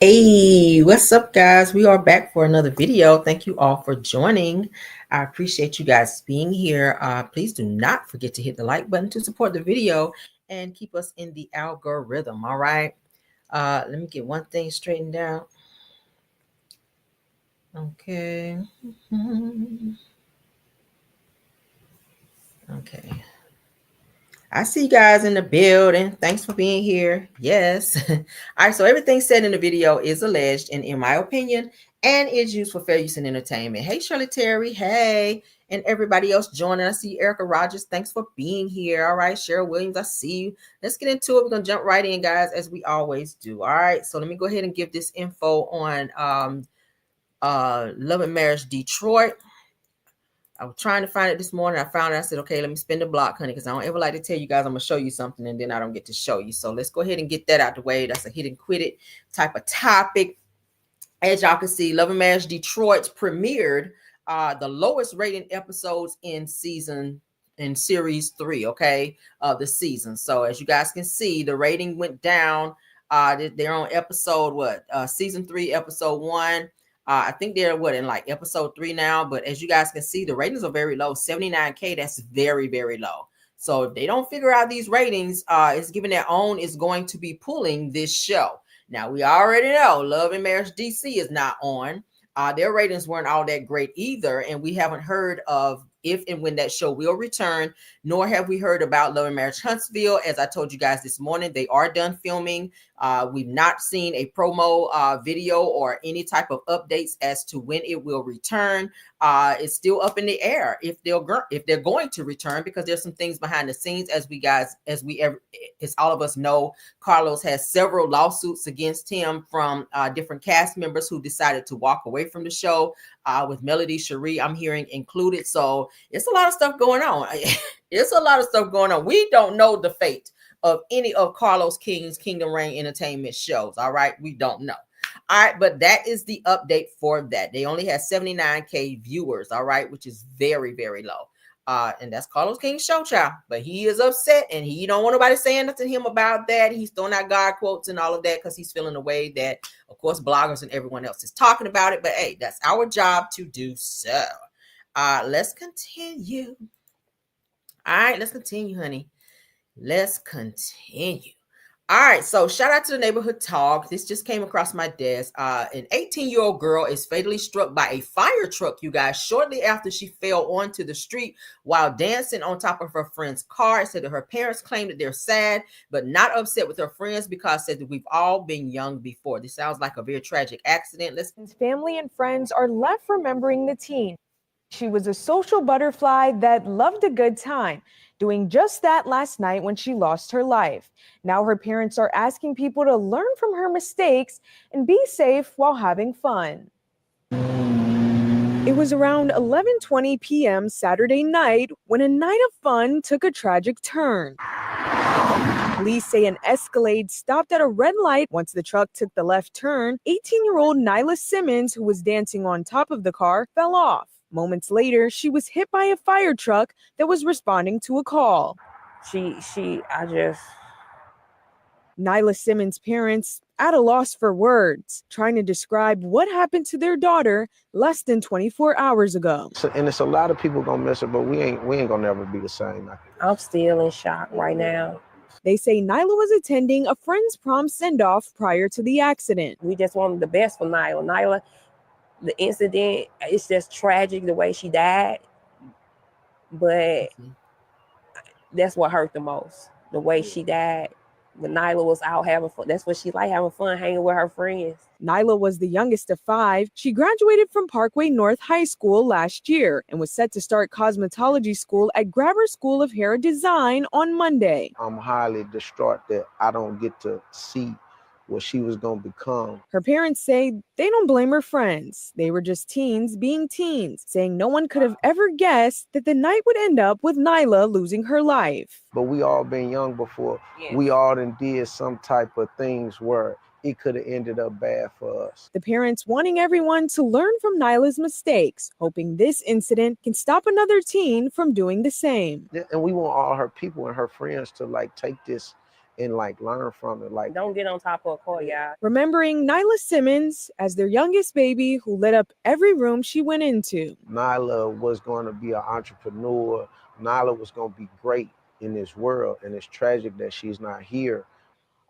Hey, what's up, guys? We are back for another video. Thank you all for joining. I appreciate you guys being here. Please do not forget to hit the like button to support the video and keep us in the algorithm. All right. Let me get one thing straightened out. Okay. Okay. I see you guys in the building. Thanks for being here. Yes. All right. So everything said in the video is alleged and in my opinion, and is used for fair use and entertainment. Hey, Shirley Terry. Hey. And everybody else joining. I see Erica Rogers. Thanks for being here. All right. Cheryl Williams, I see you. Let's get into it. We're going to jump right in, guys, as we always do. All right. So let me go ahead and give this info on Love and Marriage Detroit. I was trying to find it this morning. I found it. I said, okay, let me spin the block, honey, because I don't ever like to tell you guys I'm going to show you something and then I don't get to show you. So let's go ahead and get that out the way. That's a hit and quit it type of topic. As y'all can see, Love and Marriage Detroit premiered the lowest rated episodes in series 3, okay, of the season. So as you guys can see, the rating went down. They're on episode, season 3, episode 1. I think they're in like episode 3 now, but as you guys can see, the ratings are very low. 79K, that's very, very low. So if they don't figure out these ratings, it's given their own is going to be pulling this show. Now we already know Love and Marriage DC is not on. Their ratings weren't all that great either, and we haven't heard of if and when that show will return, nor have we heard about Love and Marriage Huntsville. As I told you guys this morning, they are done filming. We've not seen a promo video or any type of updates as to when it will return. It's still up in the air if they're going to return, because there's some things behind the scenes, as all of us know. Carlos has several lawsuits against him from different cast members who decided to walk away from the show, with Melody Cherie, I'm hearing, included. So it's a lot of stuff going on. It's a lot of stuff going on. We don't know the fate of any of Carlos King's Kingdom Reign Entertainment shows. All right. We don't know. All right. But that is the update for that. They only had 79K viewers. All right. Which is very, very low. And that's Carlos King's show, child. But he is upset and he don't want nobody saying nothing to him about that. He's throwing out God quotes and all of that because he's feeling the way that, of course, bloggers and everyone else is talking about it. But hey, that's our job to do so. Let's continue. All right, let's continue, honey. Let's continue. All right, so shout out to the neighborhood talk. This just came across my desk. An 18-year-old girl is fatally struck by a fire truck, you guys, shortly after she fell onto the street while dancing on top of her friend's car. It said that her parents claim that they're sad, but not upset with her friends, because said that we've all been young before. This sounds like a very tragic accident. Family and friends are left remembering the teen. She was a social butterfly that loved a good time, doing just that last night when she lost her life. Now her parents are asking people to learn from her mistakes and be safe while having fun. It was around 11:20 p.m. Saturday night when a night of fun took a tragic turn. Police say an Escalade stopped at a red light. Once the truck took the left turn, 18-year-old Nyla Simmons, who was dancing on top of the car, fell off. Moments later, she was hit by a fire truck that was responding to a call. Nyla Simmons' parents at a loss for words, trying to describe what happened to their daughter less than 24 hours ago. And it's a lot of people gonna miss her, but we ain't gonna never be the same. I'm still in shock right now. They say Nyla was attending a friend's prom send-off prior to the accident. We just wanted the best for Nyla. Nyla, the incident, it's just tragic the way she died. But that's what hurt the most, the way she died. When Nyla was out having fun, that's what she liked, having fun, hanging with her friends. Nyla was the youngest of 5. She graduated from Parkway North High School last year and was set to start cosmetology school at Grabber School of Hair Design on Monday. I'm highly distraught that I don't get to see what she was going to become. Her parents say they don't blame her friends. They were just teens being teens, saying no one could have ever guessed that the night would end up with Nyla losing her life. But we all been young before. Yes. We all done did some type of things where it could have ended up bad for us. The parents wanting everyone to learn from Nyla's mistakes, hoping this incident can stop another teen from doing the same. And we want all her people and her friends to take this and like learn from it. Like, don't get on top of a car, y'all. Remembering Nyla Simmons as their youngest baby who lit up every room she went into. Nyla was going to be an entrepreneur. Nyla was going to be great in this world, and it's tragic that she's not here.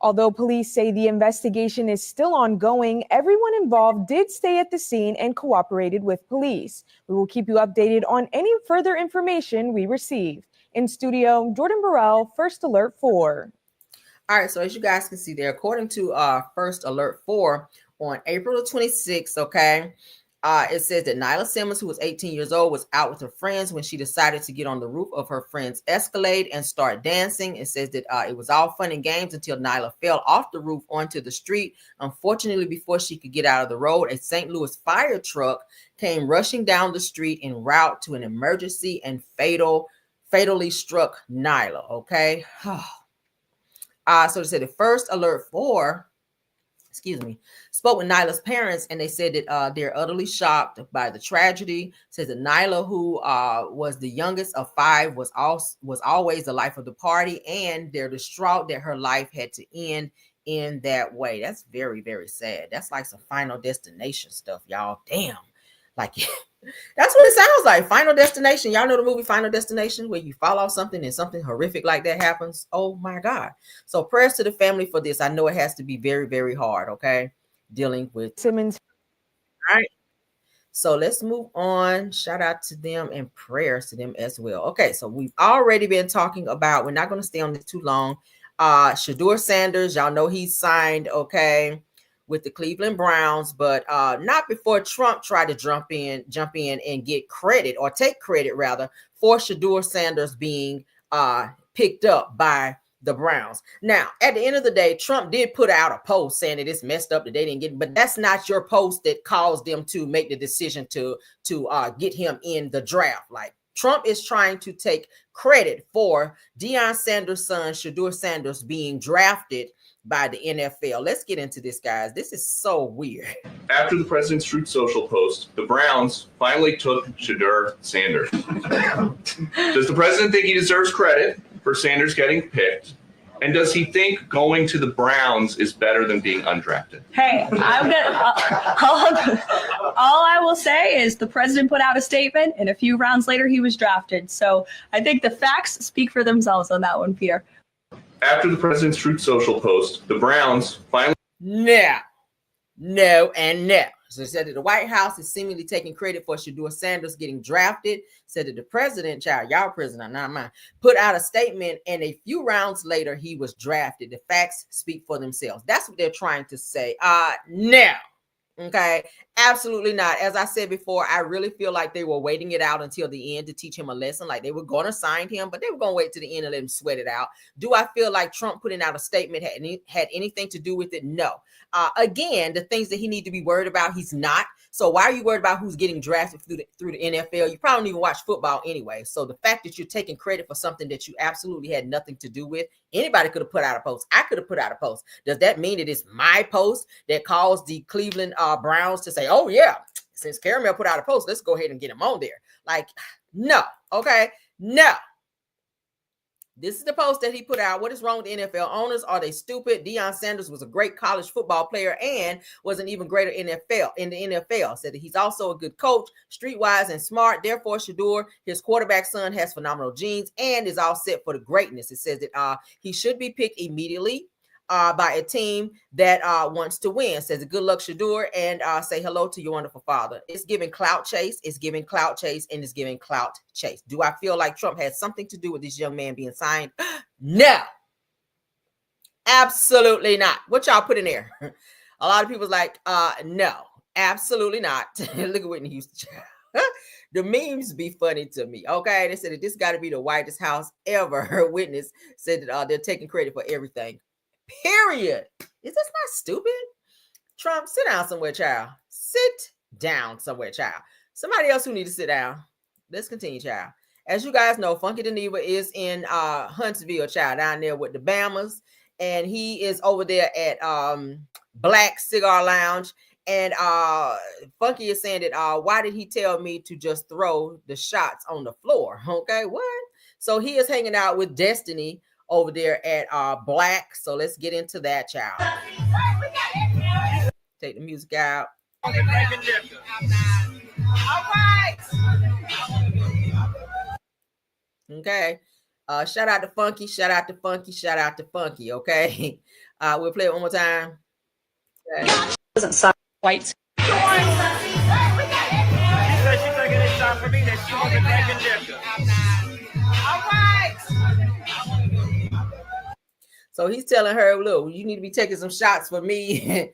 Although police say the investigation is still ongoing, everyone involved did stay at the scene and cooperated with police. We will keep you updated on any further information we receive. In studio, Jordan Burrell, First Alert 4. All right, so as you guys can see there, according to First Alert 4, on April the 26th, okay, it says that Nyla Simmons, who was 18 years old, was out with her friends when she decided to get on the roof of her friend's Escalade and start dancing. It says that it was all fun and games until Nyla fell off the roof onto the street. Unfortunately, before she could get out of the road, a St. Louis fire truck came rushing down the street en route to an emergency and fatally struck Nyla, okay? So they said the First Alert 4, spoke with Nyla's parents, and they said that they're utterly shocked by the tragedy. Says that Nyla, who was the youngest of 5, was always the life of the party, and they're distraught that her life had to end in that way. That's very, very sad. That's like some Final Destination stuff, y'all. Damn. Like, that's what it sounds like. Final Destination. Y'all know the movie Final Destination, where you fall off something and something horrific like that happens? Oh my God. So prayers to the family for this. I know it has to be very, very hard, okay? Dealing with Simmons. All right. So let's move on. Shout out to them and prayers to them as well. Okay, so we've already been talking about, we're not going to stay on this too long. Shedeur Sanders, y'all know he's signed, okay, with the Cleveland Browns, but not before Trump tried to jump in and get credit, or take credit rather, for Shedeur Sanders being picked up by the Browns. Now, at the end of the day, Trump did put out a post saying that it's messed up that they didn't get, but that's not your post that caused them to make the decision to get him in the draft. Like, Trump is trying to take credit for Deion Sanders' son, Shedeur Sanders, being drafted by the NFL. Let's get into this, guys. This is so weird. After the president's Truth Social post, the Browns finally took Shedeur Sanders. Does the president think he deserves credit for Sanders getting picked? And does he think going to the Browns is better than being undrafted? Hey, I'm gonna. All I will say is the president put out a statement, and a few rounds later he was drafted. So I think the facts speak for themselves on that one, Peter. After the president's Truth Social post, the Browns finally. No, and no. So it said that the White House is seemingly taking credit for Shedeur Sanders getting drafted. Said that the president, y'all president, not mine, put out a statement, and a few rounds later he was drafted. The facts speak for themselves. That's what they're trying to say. No. Okay, absolutely not. As I said before, I really feel like they were waiting it out until the end to teach him a lesson. Like, they were going to sign him, but they were going to wait to the end and let him sweat it out. Do I feel like Trump putting out a statement had anything to do with it? No. Again, the things that he need to be worried about, he's not. So why are you worried about who's getting drafted through the NFL? You probably don't even watch football anyway. So the fact that you're taking credit for something that you absolutely had nothing to do with, anybody could have put out a post. I could have put out a post. Does that mean it is my post that caused the Cleveland Browns to say, oh yeah, since Caramel put out a post, let's go ahead and get him on there? Like, no. Okay, no. This is the post that he put out. What is wrong with the NFL owners? Are they stupid? Deion Sanders was a great college football player and was an even greater in the NFL. Said that he's also a good coach, streetwise and smart. Therefore, Shedeur, his quarterback son, has phenomenal genes and is all set for the greatness. It says that he should be picked immediately by a team that wants to win. Says good luck, Shedeur, and say hello to your wonderful father. It's giving clout chase. It's giving clout chase, and it's giving clout chase. Do I feel like Trump had something to do with this young man being signed? No, absolutely not. What y'all put in there? A lot of people's like, no, absolutely not. Look at Whitney Houston. The memes be funny to me. Okay, they said that this got to be the whitest house ever. Witness said that they're taking credit for everything. Period. Is this not stupid? Trump, sit down somewhere, child. Sit down somewhere, child. Somebody else who need to sit down. Let's continue, child. As you guys know, Funky Denva is in Huntsville, child, down there with the Bammers. And he is over there at Black Cigar Lounge. And Funky is saying that why did he tell me to just throw the shots on the floor? Okay, what? So he is hanging out with Destiny over there at Black. So let's get into that, child. Take the music out. All right. Okay. Shout out to Funky. Shout out to Funky. Shout out to Funky. Okay. We'll play it one more time. Okay. Doesn't sound quite. She said she's taking it shot for me that she wasn't drinking liquor. All right. So he's telling her, look, you need to be taking some shots for me.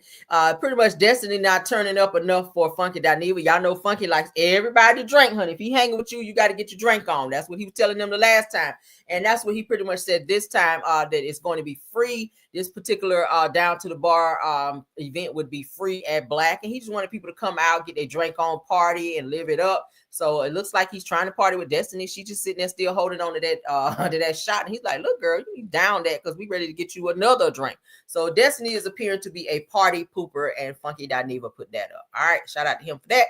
Pretty much Destiny not turning up enough for Funky Dineva. Y'all know Funky likes everybody to drink, honey. If he hanging with you, you got to get your drink on. That's what he was telling them the last time. And that's what he pretty much said this time, that it's going to be free. This particular Down to the Bar event would be free at Black. And he just wanted people to come out, get their drink on, party, and live it up. So it looks like he's trying to party with Destiny. She's just sitting there still holding on to that shot. And he's like, look, girl, you need down that because we ready to get you another drink. So Destiny is appearing to be a party pooper, and Funky Dineva put that up. All right, shout out to him for that.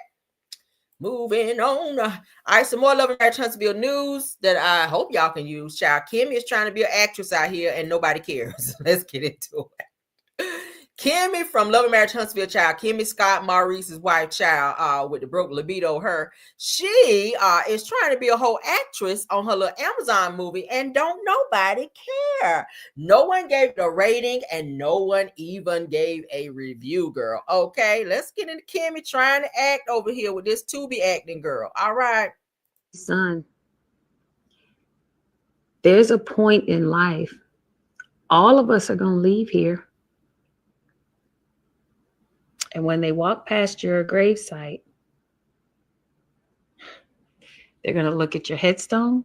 Moving on. All right, some more Love and Marriage Huntsville news that I hope y'all can use. Child, Kimmy is trying to be an actress out here and nobody cares. Let's get into it. Kimmy from Love and Marriage Huntsville, child. Kimmy Scott Maurice's wife, child, with the broke libido, her. She is trying to be a whole actress on her little Amazon movie, and don't nobody care. No one gave it a rating, and no one even gave a review, girl. Okay, let's get into Kimmy trying to act over here with this Tubi acting girl. All right. Son, there's a point in life. All of us are going to leave here. And when they walk past your gravesite, they're going to look at your headstone,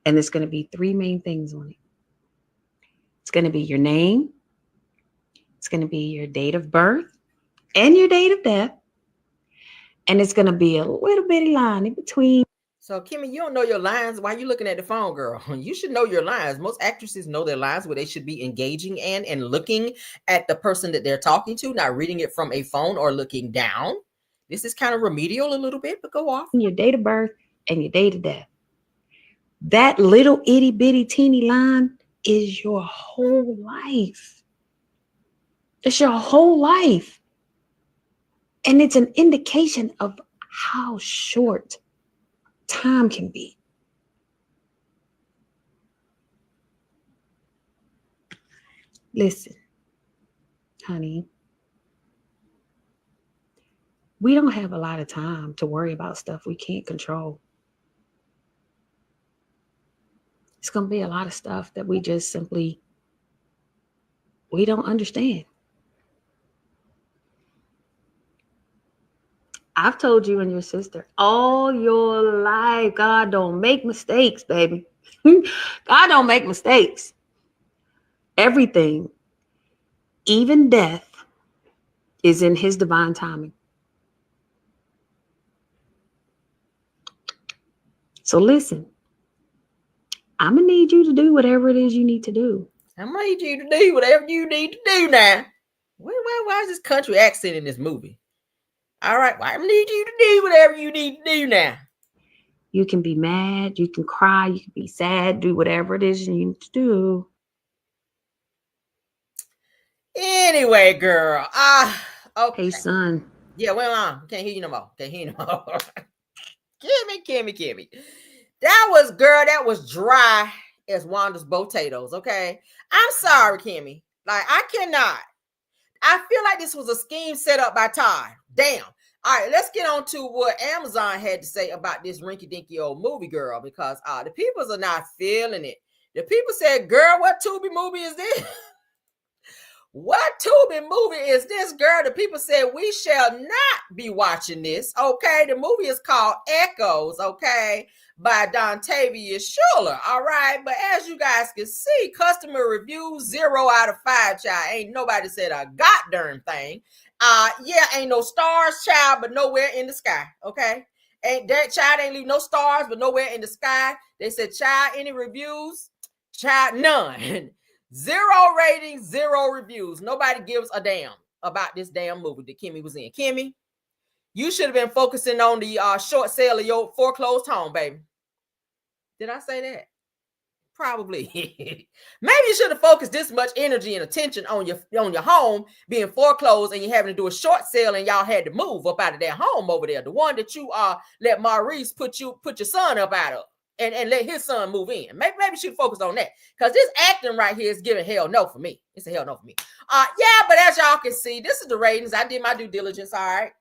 and there's going to be three main things on it. It's going to be your name. It's going to be your date of birth and your date of death. And it's going to be a little bitty line in between. So, Kimmy, you don't know your lines. Why are you looking at the phone, girl? You should know your lines. Most actresses know their lines, where they should be engaging and looking at the person that they're talking to, not reading it from a phone or looking down. This is kind of remedial a little bit, but go off. Your date of birth and your date of death. That little itty bitty teeny line is your whole life. It's your whole life. And it's an indication of how short time can be. Listen, honey, we don't have a lot of time to worry about stuff we can't control. It's going to be a lot of stuff that we just simply, we don't understand. I've told you and your sister all your life, God don't make mistakes, baby. God don't make mistakes. Everything, even death, is in his divine timing. So listen, I'm going to need you to do whatever it is you need to do. I'm going to need you to do whatever you need to do now. Why is this country accent in this movie? All right, well, I need you to do whatever you need to do now. You can be mad, you can cry, you can be sad, do whatever it is you need to do. Anyway, girl. Okay. Hey, son. Yeah, well, can't hear you no more. Can't hear you no more. Kimmy. That was dry as Wanda's potatoes, okay? I'm sorry, Kimmy. Like, I cannot. I feel like this was a scheme set up by Todd. Damn. All right, let's get on to what Amazon had to say about this rinky-dinky old movie, girl, because the peoples are not feeling it. The people said, girl, what Tubi movie is this? What Tubi movie is this, girl? The people said, we shall not be watching this, okay? The movie is called Echoes, okay, by Dontavius Schuler, all right? But as you guys can see, customer reviews 0 out of 5, child. Ain't nobody said a goddamn thing. Yeah, ain't no stars, child, but nowhere in the sky, okay? Ain't that child ain't leave no stars, but nowhere in the sky. They said, child, any reviews? Child, none. 0 ratings, 0 reviews. Nobody gives a damn about this damn movie that Kimmy was in. Kimmy, you should have been focusing on the short sale of your foreclosed home, baby. Did I say that? Probably. Maybe you should have focused this much energy and attention on your home being foreclosed and you having to do a short sale and y'all had to move up out of that home over there. The one that you let Maurice put your son up out of and let his son move in. Maybe you should focus on that. Because this acting right here is giving hell no for me. It's a hell no for me. Yeah, but as y'all can see, this is the ratings. I did my due diligence, all right.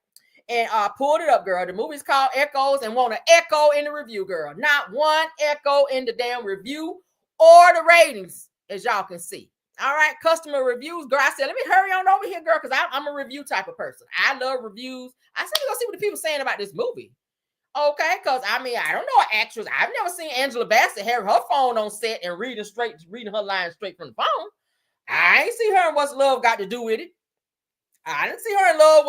And pulled it up, girl. The movie's called Echoes and want an echo in the review, girl. Not one echo in the damn review or the ratings, as y'all can see. All right, customer reviews, girl. I said, let me hurry on over here, girl, because I'm a review type of person. I love reviews. I said, we're going to see what the people saying about this movie. Okay, because, I mean, I don't know an actress. I've never seen Angela Bassett have her phone on set and reading her lines straight from the phone. I ain't see her and What's Love Got to Do with it. I didn't see her in love.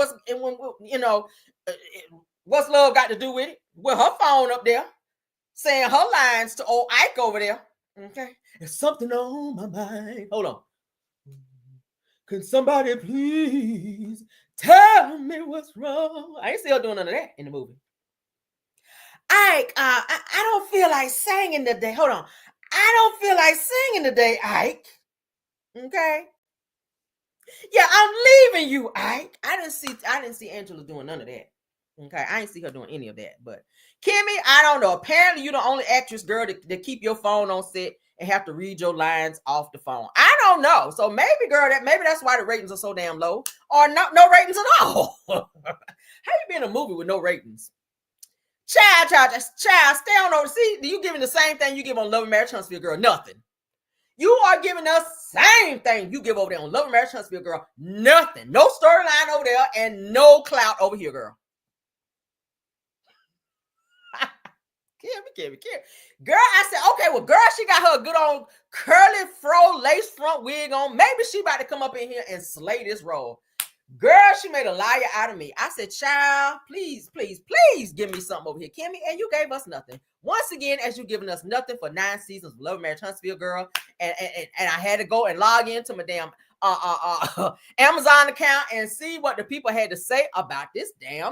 What's love got to do with it? With her phone up there, saying her lines to old Ike over there. Okay, there's something on my mind. Hold on. Can somebody please tell me what's wrong? I ain't see her doing none of that in the movie. Ike, I don't feel like singing today. Hold on. I don't feel like singing today, Ike. Okay. Yeah, I'm leaving you, Ike. I didn't see Angela doing none of that. Okay, I didn't see her doing any of that. But Kimmy, I don't know. Apparently, you're the only actress, girl, that keep your phone on set and have to read your lines off the phone. I don't know. So maybe, girl, maybe that's why the ratings are so damn low, or no ratings at all. How you be in a movie with no ratings? Child, stay on over. See, you giving the same thing you give on Love and Marriage Huntsville, girl. Nothing. You are giving us same thing you give over there on Love and Marriage Huntsville, girl. Nothing. No storyline over there and no clout over here, girl. Kimmy. Girl, I said, okay, well, girl, she got her good on curly fro lace front wig on. Maybe she about to come up in here and slay this role. Girl, she made a liar out of me. I said, child, please give me something over here, Kimmy. And you gave us nothing. Once again, as you giving us nothing for 9 seasons of Love and Marriage Huntsville, girl. And I had to go and log into my damn Amazon account and see what the people had to say about this damn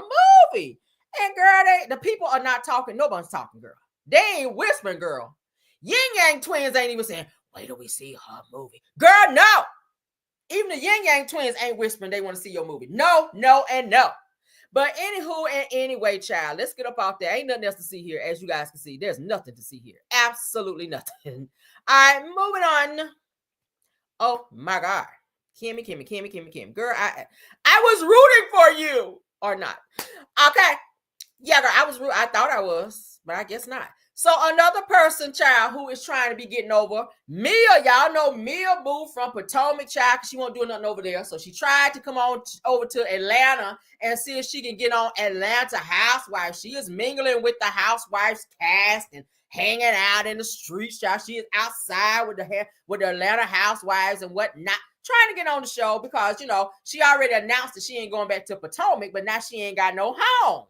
movie. And girl, the people are not talking. Nobody's talking, girl. They ain't whispering, girl. Yin Yang twins ain't even saying, wait till we see her movie. Girl, no. Even the Yin Yang twins ain't whispering they want to see your movie. No, and no. But anywho and anyway, child, let's get up out there. Ain't nothing else to see here. As you guys can see, there's nothing to see here. Absolutely nothing. All right, moving on. Oh, my God. Kimmy. Girl, I was rooting for you. Or not. Okay. Yeah, girl, I thought I was, but I guess not. So another person, child, who is trying to be getting over, Mia, y'all know Mia Boo from Potomac, child, because she won't do nothing over there. So she tried to come on over to Atlanta and see if she can get on Atlanta Housewives. She is mingling with the Housewives cast and hanging out in the streets, child. She is outside with the Atlanta Housewives and whatnot, trying to get on the show because, she already announced that she ain't going back to Potomac, but now she ain't got no home.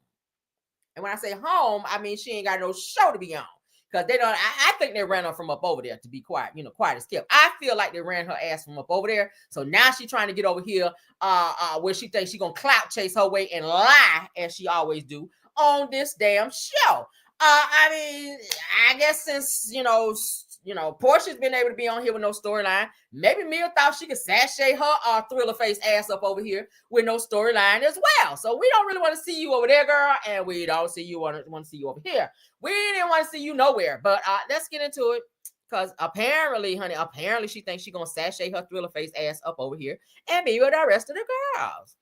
And when I say home, I mean she ain't got no show to be on. Because they don't, I think they ran her from up over there, to be quiet, quiet as kept. I feel like they ran her ass from up over there. So now she's trying to get over here where she thinks she's going to clout chase her way and lie, as she always do, on this damn show. I mean, I guess since, Portia's been able to be on here with no storyline, maybe Mia thought she could sashay her thriller face ass up over here with no storyline as well. So we don't really want to see you over there, girl, and we don't want to see you over here. We didn't want to see you nowhere, but let's get into it. Because apparently, honey, she thinks she's going to sashay her thriller face ass up over here and be with the rest of the girls.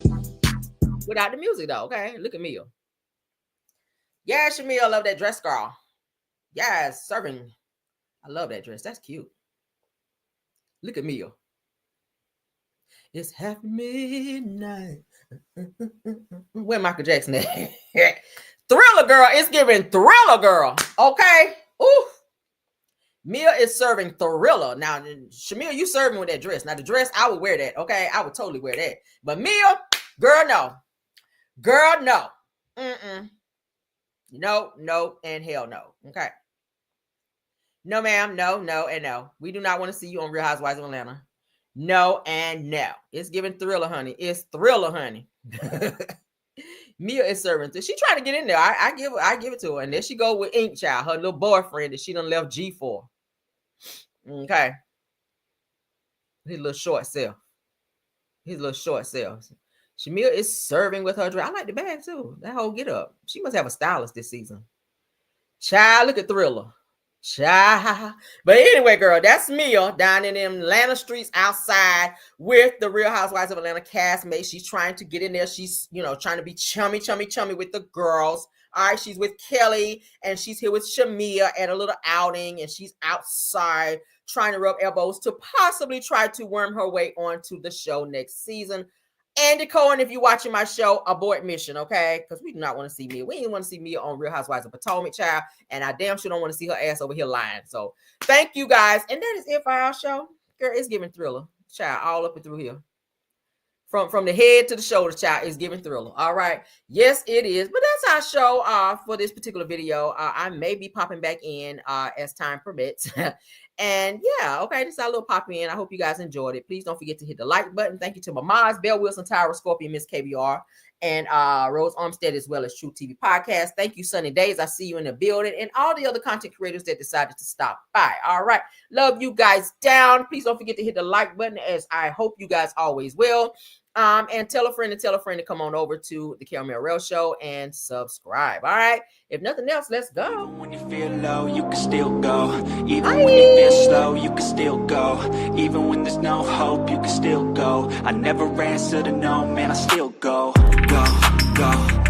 Without the music, though, okay? Look at Mia. Yeah, Shamia, I love that dress, girl. Yes, serving. I love that dress. That's cute. Look at Mia. It's half midnight. Where Michael Jackson at? Thriller girl. It's giving Thriller girl. Okay. Ooh. Mia is serving Thriller. Now, Shamia, you serving with that dress. Now, the dress, I would wear that. Okay. I would totally wear that. But Mia, girl, no. Girl, no. No, and hell no. Okay. No, ma'am. No, and no. We do not want to see you on Real Housewives of Atlanta. No and no. It's giving Thriller, honey. It's Thriller, honey. Mia is serving. She trying to get in there. I give it to her. And there she go with Ink Child, her little boyfriend that she done left G for. Okay. His little short self. His little short self. Shamia is serving with her dress. I like the bag too. That whole get up. She must have a stylist this season. Child, look at Thriller. Child. But anyway, girl, that's Mia down in them Atlanta streets outside with the Real Housewives of Atlanta castmate. She's trying to get in there. She's, trying to be chummy with the girls. All right, she's with Kelly and she's here with Shamia at a little outing, and she's outside trying to rub elbows to possibly try to worm her way onto the show next season. Andy Cohen, if you're watching my show, abort mission, okay? Because we do not want to see Mia. We didn't want to see Mia on Real Housewives of Potomac, child. And I damn sure don't want to see her ass over here lying. So thank you guys. And that is it for our show. Girl, it's giving Thriller, child, all up and through here. From the head to the shoulders, child, is giving Thriller. All right. Yes, it is. But that's our show for this particular video. I may be popping back in as time permits. And yeah, okay, this is our little pop in. I hope you guys enjoyed it. Please don't forget to hit the like button. Thank you to my moms, Belle Wilson, Tyra Scorpion, Miss KBR, and Rose Armstead, as well as True TV Podcast. Thank you, Sunny Days. I see you in the building, and all the other content creators that decided to stop by. All right. Love you guys down. Please don't forget to hit the like button, as I hope you guys always will. And tell a friend to come on over to the Kimmie Real Show and subscribe. All right. If nothing else, let's go. Even when you feel low, you can still go. Even when you feel slow, you can still go. Even when there's no hope, you can still go. I never answer to no, man, I still go. Go, go.